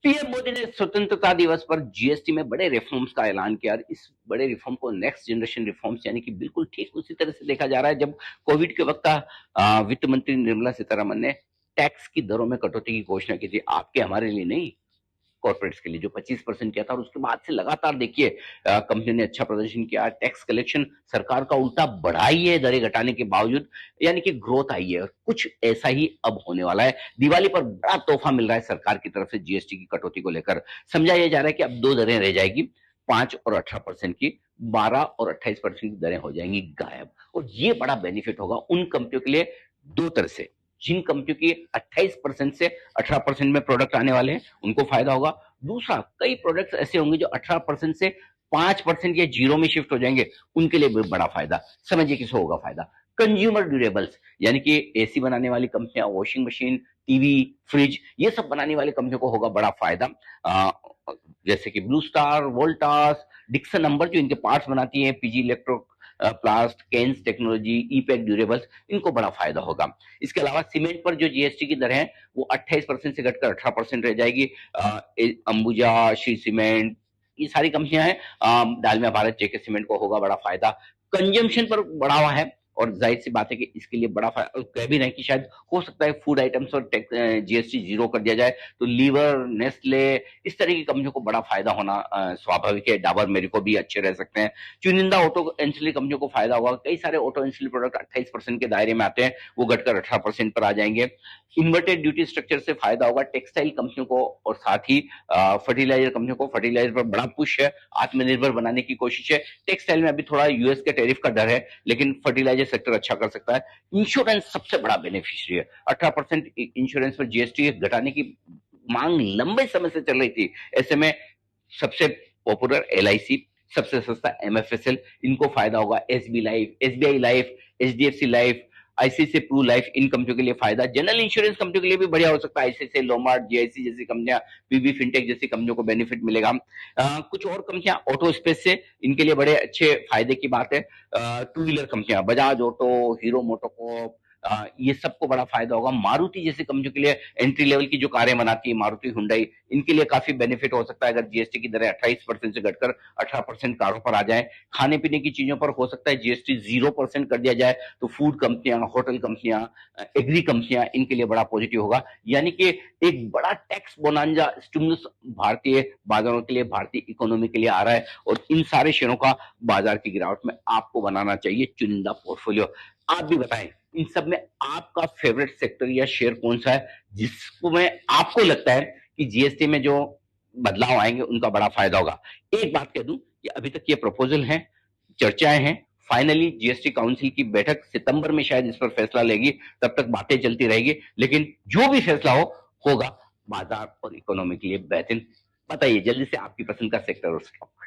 PM Modi ने स्वतंत्रता दिवस पर जीएसटी में बड़े रिफॉर्म्स का ऐलान किया। इस बड़े रिफॉर्म को नेक्स्ट जनरेशन रिफॉर्म्स यानी कि बिल्कुल ठीक उसी तरह से देखा जा रहा है जब कोविड के वक्त का वित्त मंत्री निर्मला सीतारमण ने टैक्स की दरों में कटौती की घोषणा की थी, आपके हमारे लिए नहीं, कॉर्पोरेट्स के लिए जो 25% किया था। और उसके बाद से लगातार देखिए कंपनी ने अच्छा प्रदर्शन किया, टैक्स कलेक्शन सरकार का उल्टा बढ़ाई है दरें घटाने के बावजूद, यानी कि ग्रोथ आई है। कुछ ऐसा ही अब होने वाला है। दिवाली पर बड़ा तोहफा मिल रहा है सरकार की तरफ से जीएसटी की कटौती को लेकर। समझा यह जा रहा है कि अब दो दरें रह जाएगी, 5 और 18% की, 12 और 28% की दरें हो जाएंगी गायब। और ये बड़ा बेनिफिट होगा उन कंपनियों के लिए दो तरह से, जिन कंपनियों की 28% से 18% में प्रोडक्ट आने वाले हैं उनको फायदा होगा। दूसरा, कई प्रोडक्ट्स ऐसे होंगे जो 18% से 5% या जीरो में शिफ्ट हो जाएंगे, उनके लिए भी बड़ा फायदा। समझिए किसको होगा फायदा? कंज्यूमर ड्यूरेबल्स यानी कि एसी बनाने वाली कंपनियां, वॉशिंग मशीन, टीवी, फ्रिज, ये सब बनाने वाली कंपनियों को होगा बड़ा फायदा। जैसे कि Blue Star, Voltas, Dixon number जो इनके पार्ट्स बनाती है, PG Electroplast, Kaynes Technology, Epack Durables, इनको बड़ा फायदा होगा। इसके अलावा सीमेंट पर जो जीएसटी की दर है वो 28% से घटकर 18% रह जाएगी। अंबुजा, श्री सीमेंट, ये सारी कंपनियां हैं। डालमिया भारत, जेके सीमेंट को होगा बड़ा फायदा। कंजम्पशन पर बढ़ावा है और जाहिर सी बात है कि इसके लिए बड़ा फायदा, कह भी रहे हैं कि शायद हो सकता है फूड आइटम्स और जीएसटी जीरो कर दिया जाए तो लीवर, नेस्ले, इस तरह की कंपनियों को बड़ा फायदा होना स्वाभाविक है। डाबर मेरिको भी अच्छे रह सकते हैं। चुनिंदा ऑटो एंसिलरी कंपनियों को फायदा होगा। कई सारे ऑटो एंसिलरी प्रोडक्ट 28% के दायरे में आते हैं, वो घटकर 18% पर आ जाएंगे। इन्वर्टेड ड्यूटी स्ट्रक्चर से फायदा होगा टेक्सटाइल कंपनियों को और साथ ही फर्टिलाइजर कंपनियों को। फर्टिलाइजर पर बड़ा पुश है, आत्मनिर्भर बनाने की कोशिश है। टेक्सटाइल में अभी थोड़ा यूएस के टैरिफ का डर है, लेकिन फर्टिलाइजर सेक्टर अच्छा कर सकता है। इंश्योरेंस सबसे बड़ा बेनिफिशियरी है। 18% इंश्योरेंस पर जीएसटी घटाने की मांग लंबे समय से चल रही थी। ऐसे में सबसे पॉपुलर एलआईसी, सबसे सस्ता एमएफएसएल, इनको फायदा होगा। SB life, SBI life, HDFC life, ICICI Pru life, इन कंपनियों के लिए फायदा। जनरल इंश्योरेंस कंपनियों के लिए भी बढ़िया हो सकता है। आईसीआईसीआई लोमार्ट, जीआईसी जैसी कंपनियां, पीबी फिनटेक जैसी कंपनियों को बेनिफिट मिलेगा। कुछ और कंपनियां ऑटो स्पेस से, इनके लिए बड़े अच्छे फायदे की बात है। टू व्हीलर कंपनियां, बजाज ऑटो, हीरो मोटोकॉर्प, ये सबको बड़ा फायदा होगा। मारुति जैसी कंपनियों के लिए, एंट्री लेवल की जो कारें बनाती है मारुति, हुंडई, इनके लिए काफी बेनिफिट हो सकता है अगर जीएसटी की दरें 28% से घटकर 18% कारों पर आ जाए। खाने पीने की चीजों पर हो सकता है जीएसटी 0% कर दिया जाए, तो फूड कंपनियां, होटल कंपनियां, एग्री कंपनियां, इनके लिए बड़ा पॉजिटिव होगा। यानी कि एक बड़ा टैक्स बोनांजा स्टिमुलस भारतीय बाजारों के लिए, भारतीय इकोनॉमी के लिए आ रहा है। और इन सारे शेयरों का बाजार की गिरावट में आपको बनाना चाहिए चुनिंदा पोर्टफोलियो। आप भी बताएं इन सब में आपका फेवरेट सेक्टर या शेयर कौन सा है जिसको में आपको लगता है कि जीएसटी में जो बदलाव आएंगे उनका बड़ा फायदा होगा। एक बात कह दूं कि अभी तक ये प्रपोजल है, चर्चाएं हैं। फाइनली जीएसटी काउंसिल की बैठक सितंबर में शायद इस पर फैसला लेगी, तब तक बातें चलती रहेगी। लेकिन जो भी फैसला होगा बाजार और इकोनॉमी के लिए बेहतरीन। बताइए जल्दी से आपकी पसंद का सेक्टर और स्टॉक।